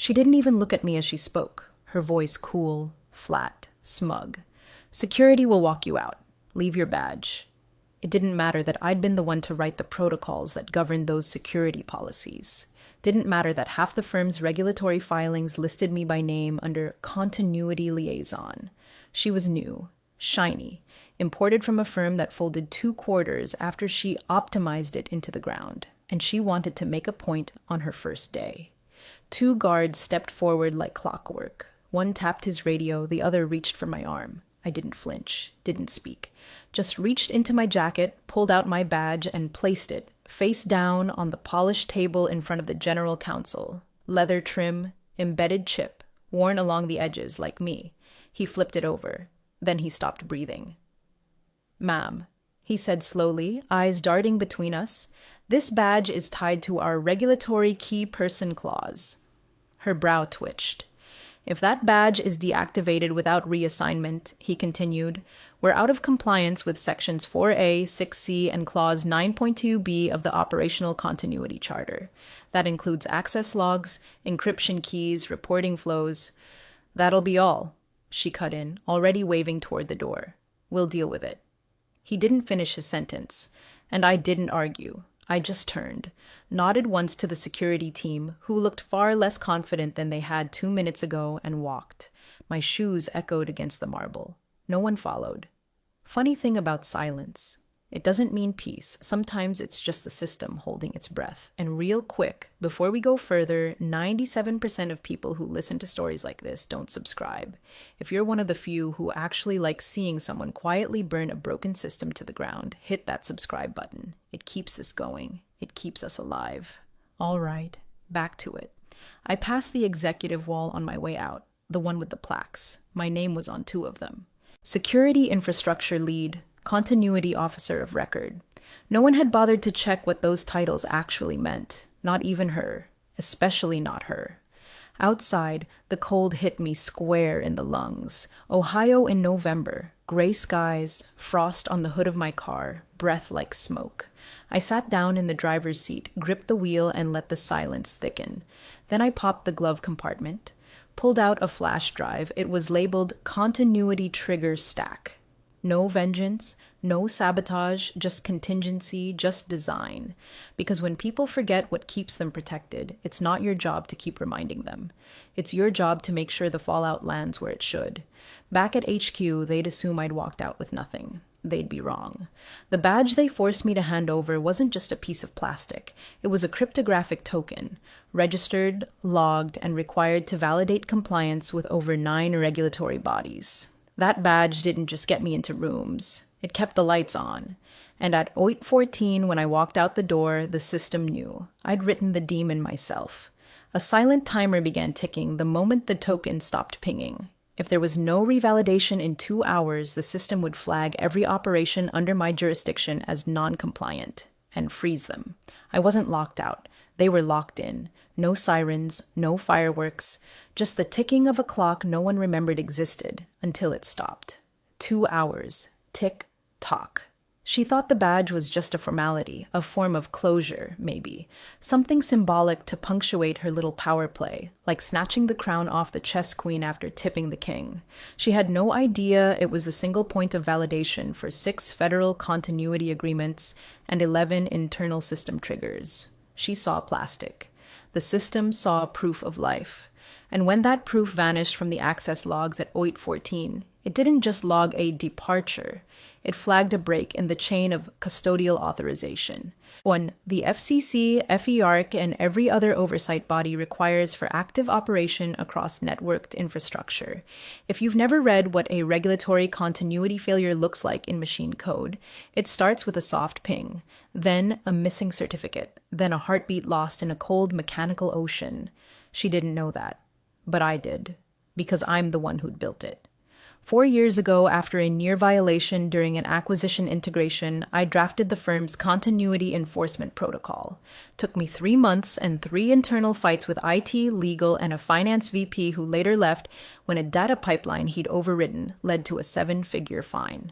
She didn't even look at me as she spoke, her voice cool, flat, smug. Security will walk you out. Leave your badge. It didn't matter that I'd been the one to write the protocols that governed those security policies. Didn't matter that half the firm's regulatory filings listed me by name under continuity liaison. She was new, shiny, imported from a firm that folded 2 quarters after she optimized it into the ground, and she wanted to make a point on her first day. 2 guards stepped forward like clockwork. One tapped his radio, the other reached for my arm. I didn't flinch, didn't speak, just reached into my jacket, pulled out my badge, and placed it, face down, on the polished table in front of the general counsel. Leather trim, embedded chip, worn along the edges like me. He flipped it over. Then he stopped breathing. "Ma'am," he said slowly, eyes darting between us, "this badge is tied to our regulatory key person clause." Her brow twitched. "If that badge is deactivated without reassignment," he continued, "we're out of compliance with sections 4A, 6C, and clause 9.2B of the Operational Continuity Charter. That includes access logs, encryption keys, reporting flows." "That'll be all," she cut in, already waving toward the door. "We'll deal with it." He didn't finish his sentence, and I didn't argue. I just turned, nodded once to the security team, who looked far less confident than they had 2 minutes ago, and walked. My shoes echoed against the marble. No one followed. Funny thing about silence. It doesn't mean peace. Sometimes it's just the system holding its breath. And real quick, before we go further, 97% of people who listen to stories like this don't subscribe. If you're one of the few who actually like seeing someone quietly burn a broken system to the ground, hit that subscribe button. It keeps this going. It keeps us alive. All right, back to it. I passed the executive wall on my way out, the one with the plaques. My name was on 2 of them. Security Infrastructure Lead, Continuity Officer of Record. No one had bothered to check what those titles actually meant. Not even her. Especially not her. Outside, the cold hit me square in the lungs. Ohio in November. Gray skies, frost on the hood of my car, breath like smoke. I sat down in the driver's seat, gripped the wheel, and let the silence thicken. Then I popped the glove compartment, pulled out a flash drive. It was labeled Continuity Trigger Stack. No vengeance, no sabotage, just contingency, just design. Because when people forget what keeps them protected, it's not your job to keep reminding them. It's your job to make sure the fallout lands where it should. Back at HQ, they'd assume I'd walked out with nothing. They'd be wrong. The badge they forced me to hand over wasn't just a piece of plastic. It was a cryptographic token, registered, logged, and required to validate compliance with over 9 regulatory bodies. That badge didn't just get me into rooms. It kept the lights on. And at 8:14, when I walked out the door, the system knew. I'd written the demon myself. A silent timer began ticking the moment the token stopped pinging. If there was no revalidation in 2 hours, the system would flag every operation under my jurisdiction as non-compliant and freeze them. I wasn't locked out. They were locked in. No sirens, no fireworks, just the ticking of a clock no one remembered existed until it stopped. 2 hours. Tick, tock. She thought the badge was just a formality, a form of closure, maybe. Something symbolic to punctuate her little power play, like snatching the crown off the chess queen after tipping the king. She had no idea it was the single point of validation for 6 federal continuity agreements and 11 internal system triggers. She saw plastic. The system saw proof of life. And when that proof vanished from the access logs at 8:14, it didn't just log a departure. It flagged a break in the chain of custodial authorization. One the FCC, FEARC, and every other oversight body requires for active operation across networked infrastructure. If you've never read what a regulatory continuity failure looks like in machine code, it starts with a soft ping, then a missing certificate, then a heartbeat lost in a cold mechanical ocean. She didn't know that, but I did, because I'm the one who'd built it. 4 years ago, after a near violation during an acquisition integration, I drafted the firm's continuity enforcement protocol. Took me 3 months and 3 internal fights with IT, legal, and a finance VP who later left when a data pipeline he'd overridden led to a 7-figure fine.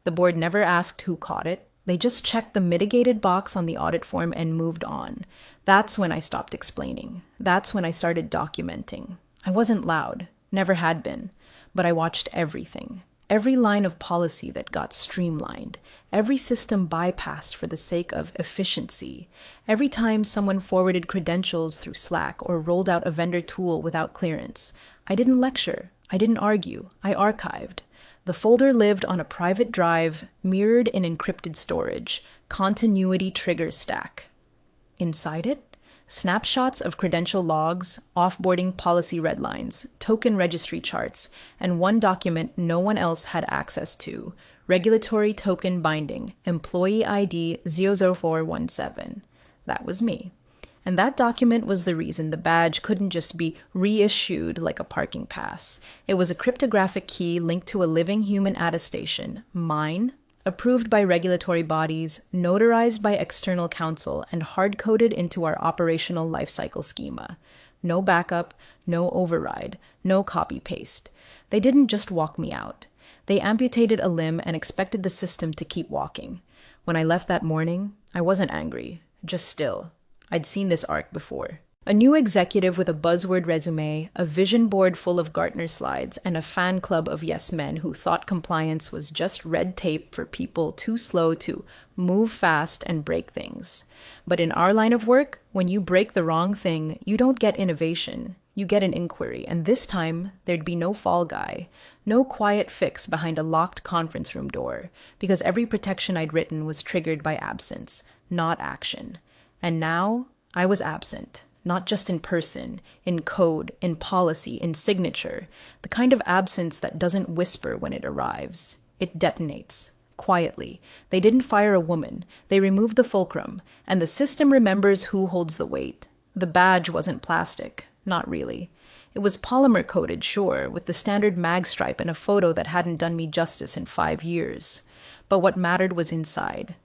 The board never asked who caught it, They just checked the mitigated box on the audit form and moved on. That's when I stopped explaining. That's when I started documenting. I wasn't loud, never had been, but I watched everything. Every line of policy that got streamlined, every system bypassed for the sake of efficiency, every time someone forwarded credentials through Slack or rolled out a vendor tool without clearance. I didn't lecture, I didn't argue, I archived. The folder lived on a private drive, mirrored in encrypted storage, continuity trigger stack. Inside it, snapshots of credential logs, offboarding policy redlines, token registry charts, and one document no one else had access to, regulatory token binding, employee ID 00417. That was me. And that document was the reason the badge couldn't just be reissued like a parking pass. It was a cryptographic key linked to a living human attestation, mine, approved by regulatory bodies, notarized by external counsel, and hard-coded into our operational lifecycle schema. No backup, no override, no copy-paste. They didn't just walk me out. They amputated a limb and expected the system to keep walking. When I left that morning, I wasn't angry, just still. I'd seen this arc before. A new executive with a buzzword resume, a vision board full of Gartner slides, and a fan club of yes men who thought compliance was just red tape for people too slow to move fast and break things. But in our line of work, when you break the wrong thing, you don't get innovation. You get an inquiry, and this time, there'd be no fall guy, no quiet fix behind a locked conference room door, because every protection I'd written was triggered by absence, not action. And now, I was absent. Not just in person, in code, in policy, in signature, the kind of absence that doesn't whisper when it arrives. It detonates, quietly. They didn't fire a woman, they removed the fulcrum, and the system remembers who holds the weight. The badge wasn't plastic, not really. It was polymer coated, sure, with the standard mag stripe and a photo that hadn't done me justice in 5 years. But what mattered was inside.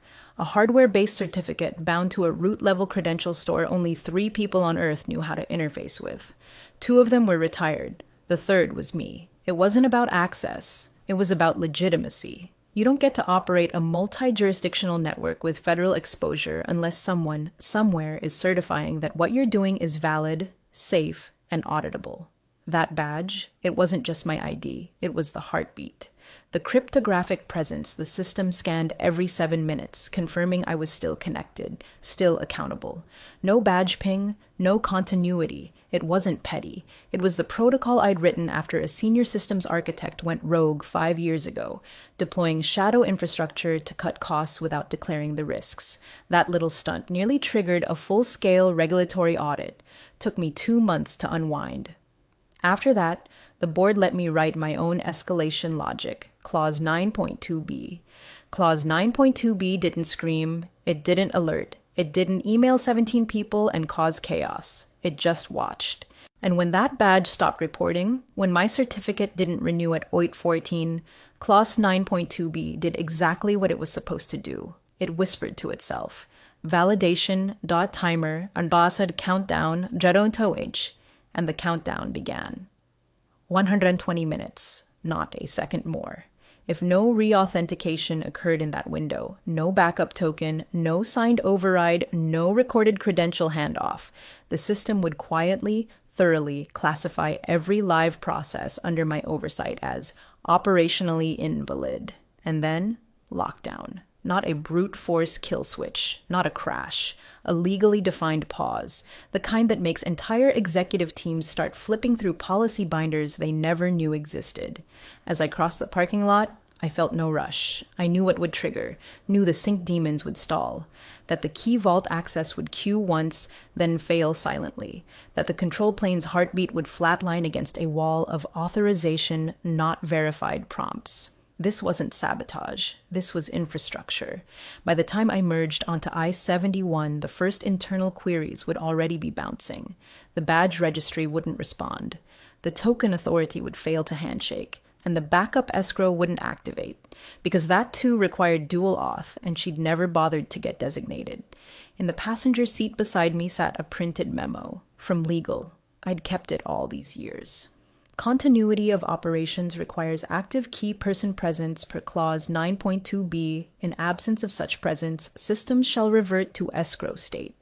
A hardware-based certificate bound to a root-level credential store only 3 people on Earth knew how to interface with. 2 of them were retired. The third was me. It wasn't about access. It was about legitimacy. You don't get to operate a multi-jurisdictional network with federal exposure unless someone, somewhere, is certifying that what you're doing is valid, safe, and auditable. That badge, it wasn't just my ID. It was the heartbeat. The cryptographic presence the system scanned every 7 minutes, confirming I was still connected, still accountable. No badge ping, no continuity. It wasn't petty. It was the protocol I'd written after a senior systems architect went rogue 5 years ago, deploying shadow infrastructure to cut costs without declaring the risks. That little stunt nearly triggered a full-scale regulatory audit. Took me 2 months to unwind. After that, the board let me write my own escalation logic, Clause 9.2b. Clause 9.2b didn't scream, it didn't alert, it didn't email 17 people and cause chaos. It just watched. And when that badge stopped reporting, when my certificate didn't renew at OIT 14, Clause 9.2b did exactly what it was supposed to do. It whispered to itself, validation.timer unbasad countdown jaron toage, and the countdown began. 120 minutes, not a second more. If no re-authentication occurred in that window, no backup token, no signed override, no recorded credential handoff, the system would quietly, thoroughly classify every live process under my oversight as operationally invalid. And then, lockdown. Not a brute force kill switch, not a crash, a legally defined pause, the kind that makes entire executive teams start flipping through policy binders they never knew existed. As I crossed the parking lot, I felt no rush. I knew what would trigger, knew the sync demons would stall, that the key vault access would queue once, then fail silently, that the control plane's heartbeat would flatline against a wall of authorization not verified prompts. This wasn't sabotage. This was infrastructure. By the time I merged onto I-71, the first internal queries would already be bouncing. The badge registry wouldn't respond. The token authority would fail to handshake. And the backup escrow wouldn't activate, because that too required dual auth, and she'd never bothered to get designated. In the passenger seat beside me sat a printed memo. From legal. I'd kept it all these years. Continuity of operations requires active key person presence per clause 9.2b. In absence of such presence, systems shall revert to escrow state.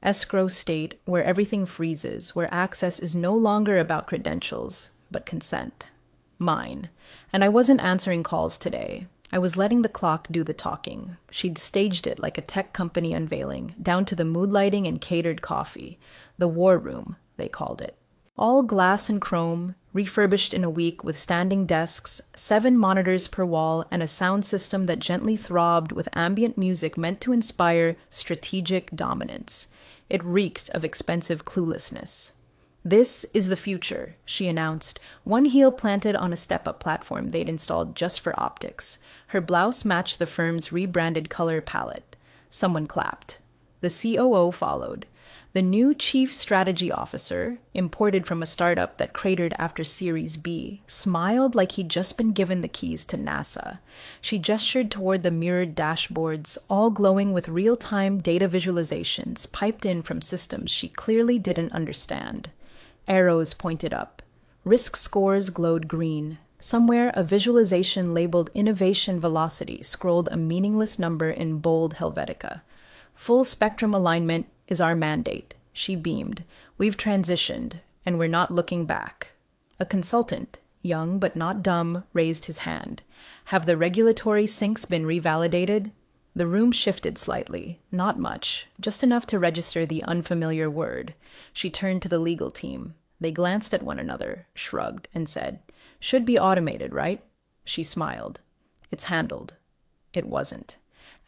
Escrow state, where everything freezes, where access is no longer about credentials, but consent. Mine. And I wasn't answering calls today. I was letting the clock do the talking. She'd staged it like a tech company unveiling, down to the mood lighting and catered coffee. The war room, they called it. All glass and chrome, refurbished in a week with standing desks, 7 monitors per wall, and a sound system that gently throbbed with ambient music meant to inspire strategic dominance. It reeked of expensive cluelessness. "This is the future," she announced, one heel planted on a step-up platform they'd installed just for optics. Her blouse matched the firm's rebranded color palette. Someone clapped. The COO followed. The new Chief Strategy Officer, imported from a startup that cratered after Series B, smiled like he'd just been given the keys to NASA. She gestured toward the mirrored dashboards, all glowing with real-time data visualizations piped in from systems she clearly didn't understand. Arrows pointed up. Risk scores glowed green. Somewhere, a visualization labeled Innovation Velocity scrolled a meaningless number in bold Helvetica. "Full spectrum alignment is our mandate," she beamed. "We've transitioned, and we're not looking back." A consultant, young but not dumb, raised his hand. "Have the regulatory syncs been revalidated?" The room shifted slightly, not much, just enough to register the unfamiliar word. She turned to the legal team. They glanced at one another, shrugged, and said, "Should be automated, right?" She smiled. "It's handled." It wasn't.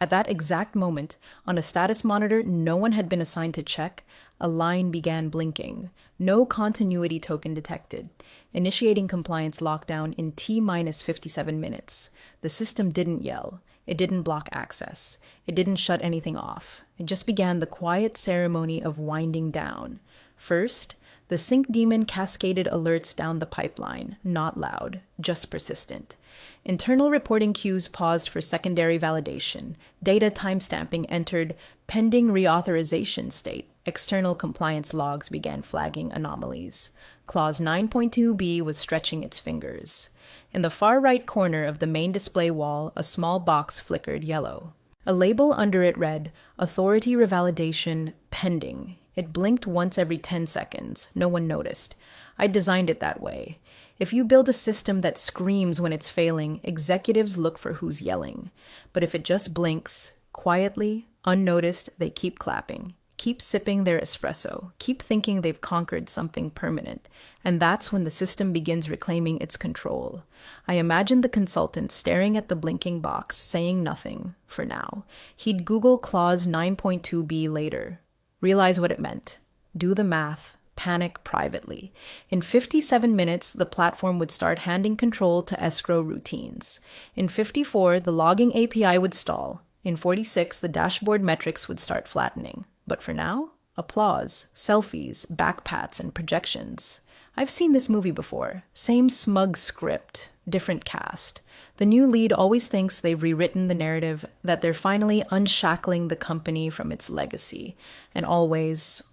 At that exact moment, on a status monitor no one had been assigned to check, a line began blinking. No continuity token detected. Initiating compliance lockdown in T-minus 57 minutes. The system didn't yell. It didn't block access. It didn't shut anything off. It just began the quiet ceremony of winding down. First, the sync daemon cascaded alerts down the pipeline, not loud, just persistent. Internal reporting queues paused for secondary validation. Data timestamping entered pending reauthorization state. External compliance logs began flagging anomalies. Clause 9.2b was stretching its fingers. In the far right corner of the main display wall, a small box flickered yellow. A label under it read, "Authority Revalidation Pending." It blinked once every 10 seconds. No one noticed. I designed it that way. If you build a system that screams when it's failing, executives look for who's yelling. But if it just blinks, quietly, unnoticed, they keep clapping. Keep sipping their espresso. Keep thinking they've conquered something permanent. And that's when the system begins reclaiming its control. I imagined the consultant staring at the blinking box, saying nothing, for now. He'd Google clause 9.2b later. Realize what it meant. Do the math. Panic privately. In 57 minutes, the platform would start handing control to escrow routines. In 54, the logging API would stall. In 46, the dashboard metrics would start flattening. But for now, applause, selfies, backpats, and projections. I've seen this movie before. Same smug script, different cast. The new lead always thinks they've rewritten the narrative, that they're finally unshackling the company from its legacy. And always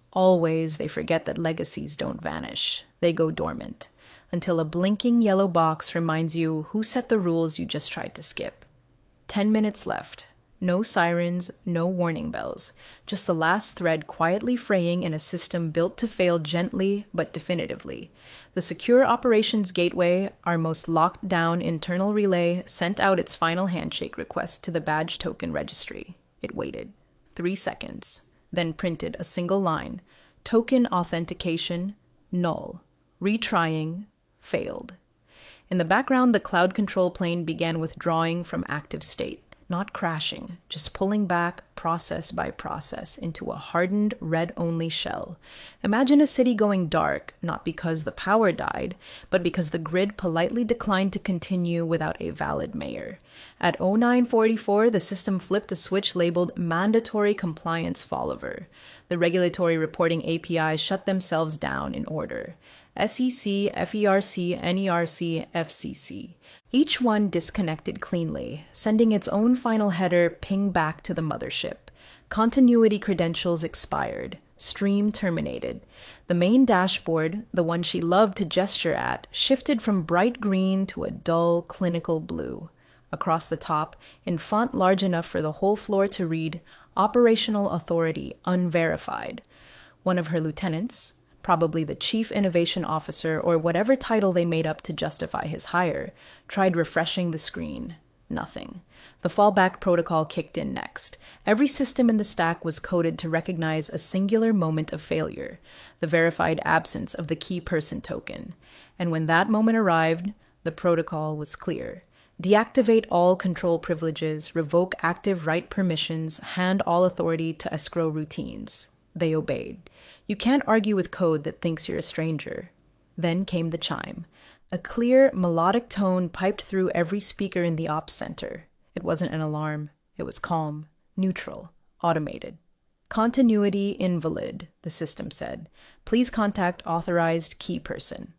they forget that legacies don't vanish. They go dormant. Until a blinking yellow box reminds you who set the rules you just tried to skip. 10 minutes left. No sirens, no warning bells. Just the last thread quietly fraying in a system built to fail gently but definitively. The Secure Operations Gateway, our most locked down internal relay, sent out its final handshake request to the badge token registry. It waited. 3 seconds. Then printed a single line. Token authentication, null. Retrying, failed. In the background, the cloud control plane began withdrawing from active state. Not crashing, just pulling back process by process into a hardened red-only shell. Imagine a city going dark, not because the power died, but because the grid politely declined to continue without a valid mayor. At 0944, the system flipped a switch labeled Mandatory Compliance Fallover. The regulatory reporting APIs shut themselves down in order. SEC, FERC, NERC, FCC. Each one disconnected cleanly, sending its own final header ping back to the mothership. Continuity credentials expired. Stream terminated. The main dashboard, the one she loved to gesture at, shifted from bright green to a dull, clinical blue. Across the top, in font large enough for the whole floor to read, Operational Authority Unverified. One of her lieutenants, probably the Chief Innovation Officer or whatever title they made up to justify his hire, tried refreshing the screen. Nothing. The fallback protocol kicked in next. Every system in the stack was coded to recognize a singular moment of failure, the verified absence of the key person token. And when that moment arrived, the protocol was clear. Deactivate all control privileges, revoke active write permissions, hand all authority to escrow routines. They obeyed. You can't argue with code that thinks you're a stranger. Then came the chime. A clear, melodic tone piped through every speaker in the ops center. It wasn't an alarm. It was calm, neutral, automated. Continuity invalid, the system said. Please contact authorized key person.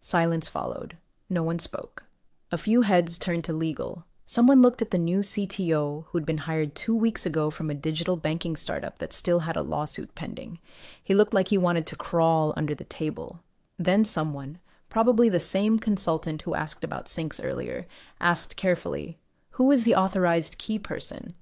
Silence followed. No one spoke. A few heads turned to legal. Someone looked at the new CTO who'd been hired 2 weeks ago from a digital banking startup that still had a lawsuit pending. He looked like he wanted to crawl under the table. Then someone, probably the same consultant who asked about syncs earlier, asked carefully, "Who is the authorized key person?"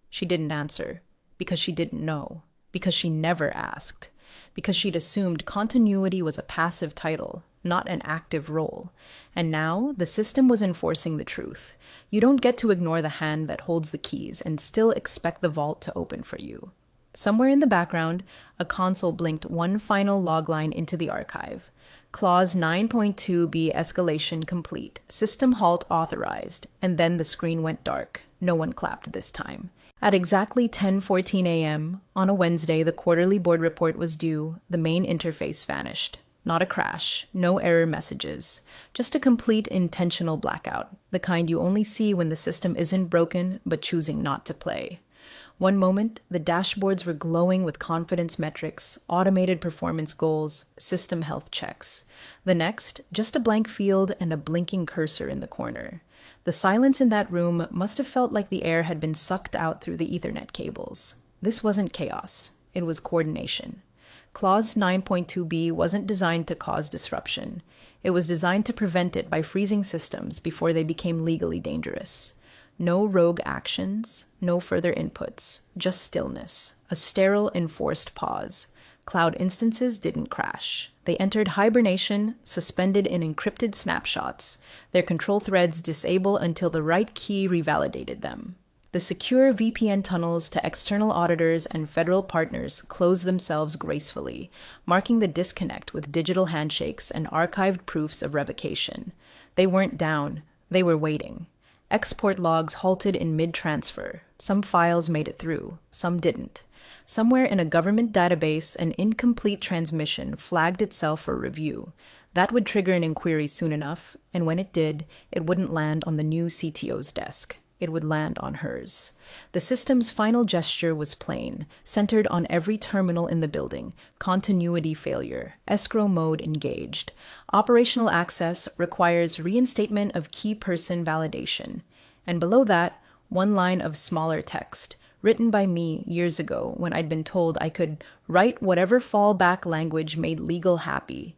She didn't answer, because she didn't know, because she never asked, because she'd assumed continuity was a passive title, not an active role. And now the system was enforcing the truth. You don't get to ignore the hand that holds the keys and still expect the vault to open for you. Somewhere in the background, a console blinked one final logline into the archive. Clause 9.2b escalation complete. System halt authorized. And then the screen went dark. No one clapped this time. At exactly 10:14 a.m., on a Wednesday the quarterly board report was due, the main interface vanished. Not a crash, no error messages, just a complete intentional blackout, the kind you only see when the system isn't broken but choosing not to play. One moment, the dashboards were glowing with confidence metrics, automated performance goals, system health checks. The next, just a blank field and a blinking cursor in the corner. The silence in that room must have felt like the air had been sucked out through the Ethernet cables. This wasn't chaos. It was coordination. Clause 9.2b wasn't designed to cause disruption. It was designed to prevent it by freezing systems before they became legally dangerous. No rogue actions, no further inputs, just stillness, a sterile, enforced pause. Cloud instances didn't crash. They entered hibernation, suspended in encrypted snapshots. Their control threads disable until the right key revalidated them. The secure VPN tunnels to external auditors and federal partners closed themselves gracefully, marking the disconnect with digital handshakes and archived proofs of revocation. They weren't down, they were waiting. Export logs halted in mid-transfer. Some files made it through, some didn't. Somewhere in a government database, an incomplete transmission flagged itself for review. That would trigger an inquiry soon enough, and when it did, it wouldn't land on the new CTO's desk. It would land on hers. The system's final gesture was plain, centered on every terminal in the building. Continuity failure. Escrow mode engaged. Operational access requires reinstatement of key person validation. And below that, one line of smaller text, written by me years ago when I'd been told I could write whatever fallback language made legal happy.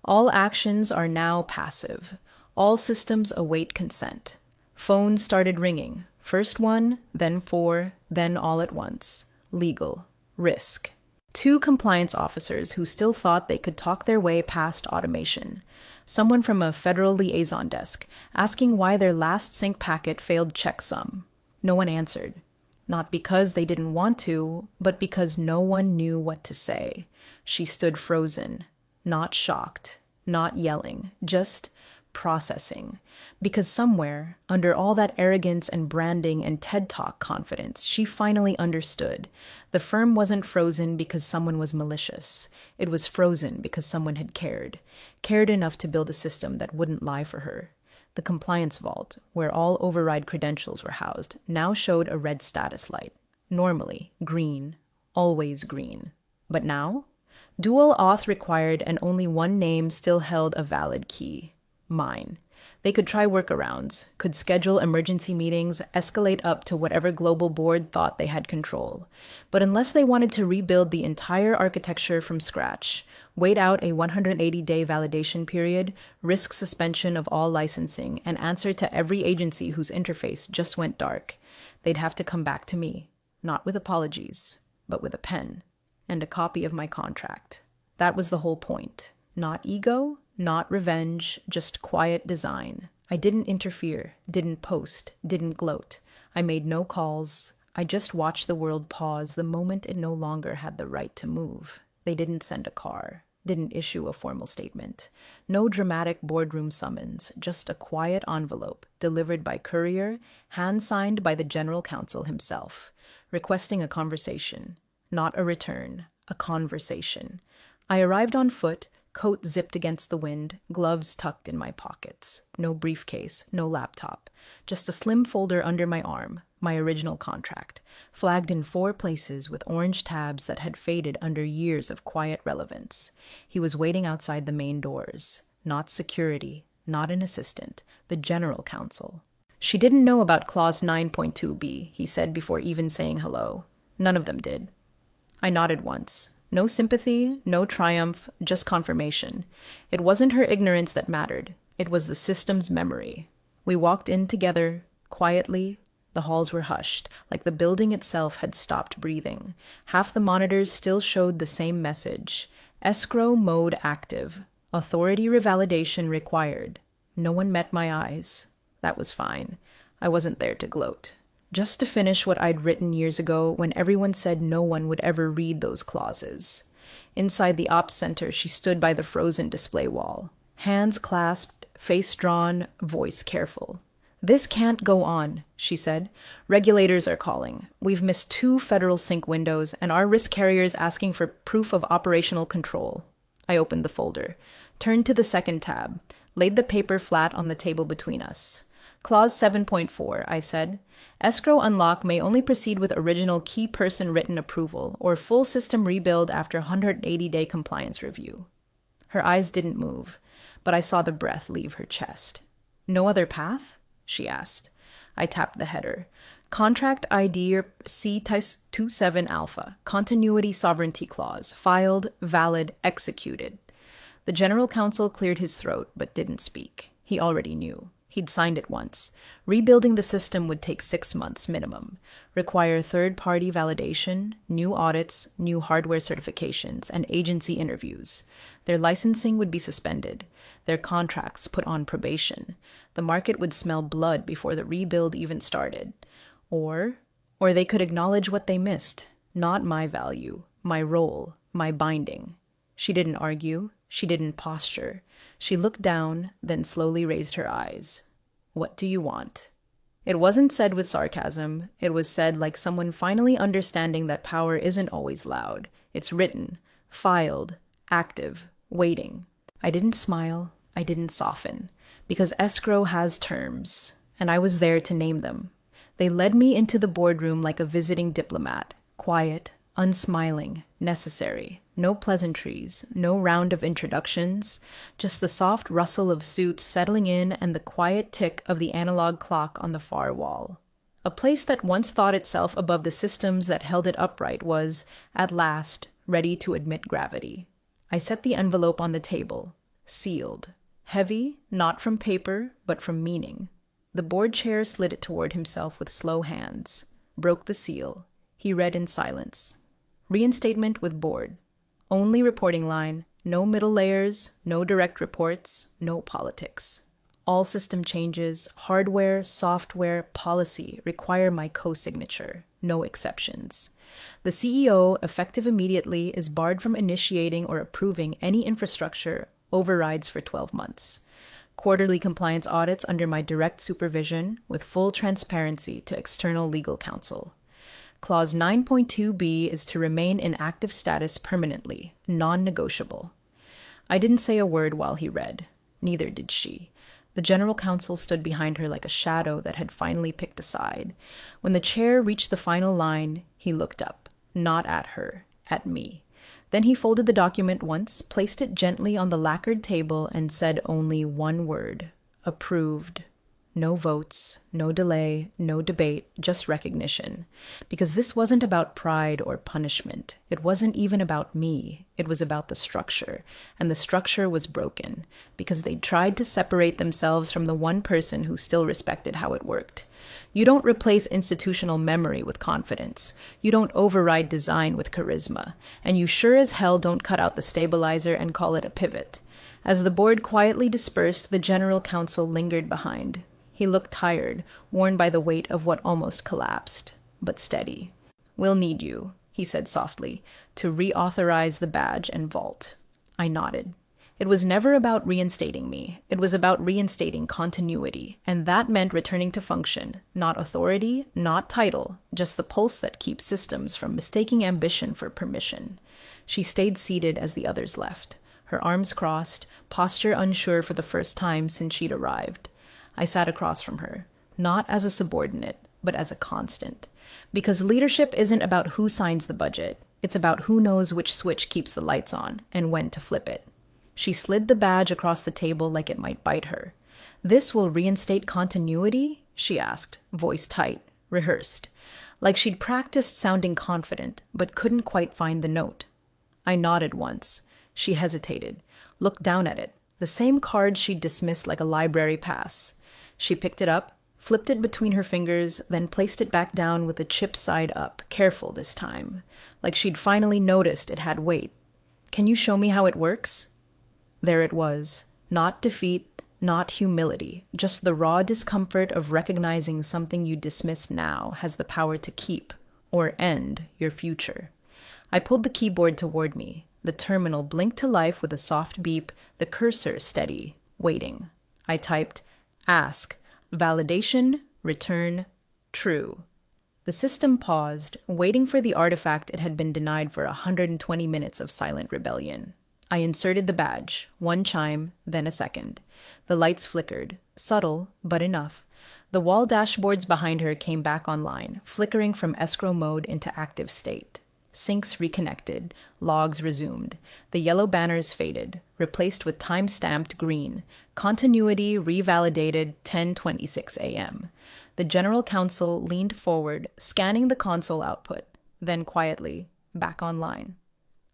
All actions are now passive. All systems await consent. Phones started ringing. First one, then 4, then all at once. Legal. Risk. 2 compliance officers who still thought they could talk their way past automation. Someone from a federal liaison desk, asking why their last sync packet failed checksum. No one answered. Not because they didn't want to, but because no one knew what to say. She stood frozen. Not shocked. Not yelling. Just processing. Because somewhere, under all that arrogance and branding and TED Talk confidence, she finally understood. The firm wasn't frozen because someone was malicious. It was frozen because someone had cared. Cared enough to build a system that wouldn't lie for her. The compliance vault, where all override credentials were housed, now showed a red status light. Normally, green. Always green. But now? Dual auth required and only one name still held a valid key. Mine. They could try workarounds, could schedule emergency meetings, escalate up to whatever global board thought they had control. But unless they wanted to rebuild the entire architecture from scratch, wait out a 180-day validation period, risk suspension of all licensing, and answer to every agency whose interface just went dark, they'd have to come back to me, not with apologies, but with a pen and a copy of my contract. That was the whole point. Not ego, not revenge, just quiet design. I didn't interfere, didn't post, didn't gloat. I made no calls. I just watched the world pause the moment it no longer had the right to move. They didn't send a car, didn't issue a formal statement. No dramatic boardroom summons, just a quiet envelope delivered by courier, hand-signed by the general counsel himself, requesting a conversation. Not a return, a conversation. I arrived on foot, coat zipped against the wind, gloves tucked in my pockets. No briefcase, no laptop. Just a slim folder under my arm, my original contract, flagged in 4 places with orange tabs that had faded under years of quiet relevance. He was waiting outside the main doors. Not security, not an assistant, the general counsel. She didn't know about Clause 9.2b, he said before even saying hello. None of them did. I nodded once. No sympathy, no triumph, just confirmation. It wasn't her ignorance that mattered. It was the system's memory. We walked in together, quietly. The halls were hushed, like the building itself had stopped breathing. Half the monitors still showed the same message. Escrow mode active. Authority revalidation required. No one met my eyes. That was fine. I wasn't there to gloat. Just to finish what I'd written years ago when everyone said no one would ever read those clauses. Inside the ops center, she stood by the frozen display wall. Hands clasped, face drawn, voice careful. "This can't go on," she said. "Regulators are calling. We've missed 2 federal sync windows, and our risk carrier's asking for proof of operational control." I opened the folder, turned to the second tab, laid the paper flat on the table between us. Clause 7.4, I said. Escrow unlock may only proceed with original key person written approval or full system rebuild after 180-day compliance review. Her eyes didn't move, but I saw the breath leave her chest. "No other path?" she asked. I tapped the header. Contract ID C27 Alpha, Continuity Sovereignty Clause, filed, valid, executed. The general counsel cleared his throat but didn't speak. He already knew. He'd signed it once. Rebuilding the system would take 6 months minimum, require third-party validation, new audits, new hardware certifications, and agency interviews. Their licensing would be suspended, their contracts put on probation. The market would smell blood before the rebuild even started. Or they could acknowledge what they missed, not my value, my role, my binding. She didn't argue. She didn't posture. She looked down, then slowly raised her eyes. "What do you want?" It wasn't said with sarcasm. It was said like someone finally understanding that power isn't always loud. It's written, filed, active, waiting. I didn't smile. I didn't soften. Because escrow has terms, and I was there to name them. They led me into the boardroom like a visiting diplomat, quiet, unsmiling, necessary. No pleasantries, no round of introductions, just the soft rustle of suits settling in and the quiet tick of the analog clock on the far wall. A place that once thought itself above the systems that held it upright was, at last, ready to admit gravity. I set the envelope on the table, sealed. Heavy, not from paper, but from meaning. The board chair slid it toward himself with slow hands, broke the seal. He read in silence. Reinstatement with board. Only reporting line, no middle layers, no direct reports, no politics. All system changes, hardware, software, policy require my co-signature, no exceptions. The CEO, effective immediately, is barred from initiating or approving any infrastructure overrides for 12 months. Quarterly compliance audits under my direct supervision with full transparency to external legal counsel. Clause 9.2b is to remain in active status permanently, non-negotiable. I didn't say a word while he read. Neither did she. The general counsel stood behind her like a shadow that had finally picked a side. When the chair reached the final line, he looked up, not at her, at me. Then he folded the document once, placed it gently on the lacquered table, and said only one word, approved. No votes, no delay, no debate, just recognition. Because this wasn't about pride or punishment. It wasn't even about me. It was about the structure. And the structure was broken because they tried to separate themselves from the one person who still respected how it worked. You don't replace institutional memory with confidence. You don't override design with charisma. And you sure as hell don't cut out the stabilizer and call it a pivot. As the board quietly dispersed, the general counsel lingered behind. He looked tired, worn by the weight of what almost collapsed, but steady. "We'll need you," he said softly, "to reauthorize the badge and vault." I nodded. It was never about reinstating me. It was about reinstating continuity, and that meant returning to function, not authority, not title, just the pulse that keeps systems from mistaking ambition for permission. She stayed seated as the others left, her arms crossed, posture unsure for the first time since she'd arrived. I sat across from her, not as a subordinate, but as a constant. Because leadership isn't about who signs the budget. It's about who knows which switch keeps the lights on and when to flip it. She slid the badge across the table like it might bite her. "This will reinstate continuity?" she asked, voice tight, rehearsed. Like she'd practiced sounding confident, but couldn't quite find the note. I nodded once. She hesitated, looked down at it, the same card she'd dismissed like a library pass. She picked it up, flipped it between her fingers, then placed it back down with the chip side up, careful this time, like she'd finally noticed it had weight. "Can you show me how it works?" There it was. Not defeat, not humility, just the raw discomfort of recognizing something you dismiss now has the power to keep, or end, your future. I pulled the keyboard toward me. The terminal blinked to life with a soft beep, the cursor steady, waiting. I typed, "Ask, validation, return, true." The system paused, waiting for the artifact it had been denied for 120 minutes of silent rebellion. I inserted the badge, one chime, then a second. The lights flickered, subtle, but enough. The wall dashboards behind her came back online, flickering from escrow mode into active state. Syncs reconnected, logs resumed. The yellow banners faded, replaced with time-stamped green. Continuity revalidated 10:26 a.m. The general counsel leaned forward, scanning the console output, then quietly, back online.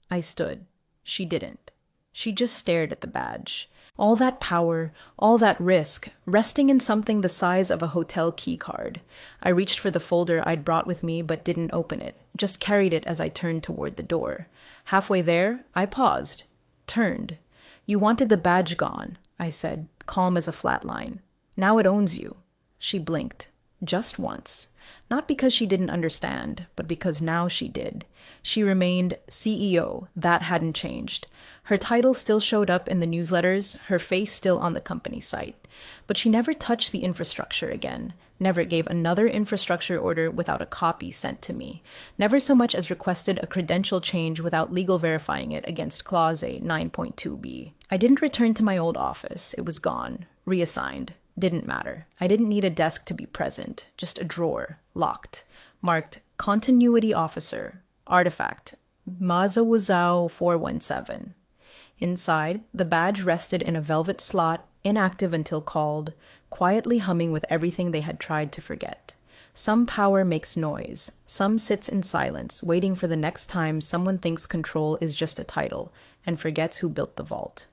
I stood. She didn't. She just stared at the badge. All that power, all that risk, resting in something the size of a hotel key card. I reached for the folder I'd brought with me but didn't open it, just carried it as I turned toward the door. Halfway there, I paused, turned. "You wanted the badge gone," I said, calm as a flat line. "Now it owns you." She blinked, just once. Not because she didn't understand, but because now she did. She remained CEO, that hadn't changed. Her title still showed up in the newsletters, her face still on the company site. But she never touched the infrastructure again, never gave another infrastructure order without a copy sent to me, never so much as requested a credential change without legal verifying it against Clause 9.2b. I didn't return to my old office. It was gone, reassigned. Didn't matter. I didn't need a desk to be present, just a drawer, locked, marked Continuity Officer, Artifact, Mazawazao 417. Inside, the badge rested in a velvet slot, inactive until called, quietly humming with everything they had tried to forget. Some power makes noise, some sits in silence, waiting for the next time someone thinks control is just a title, and forgets who built the vault.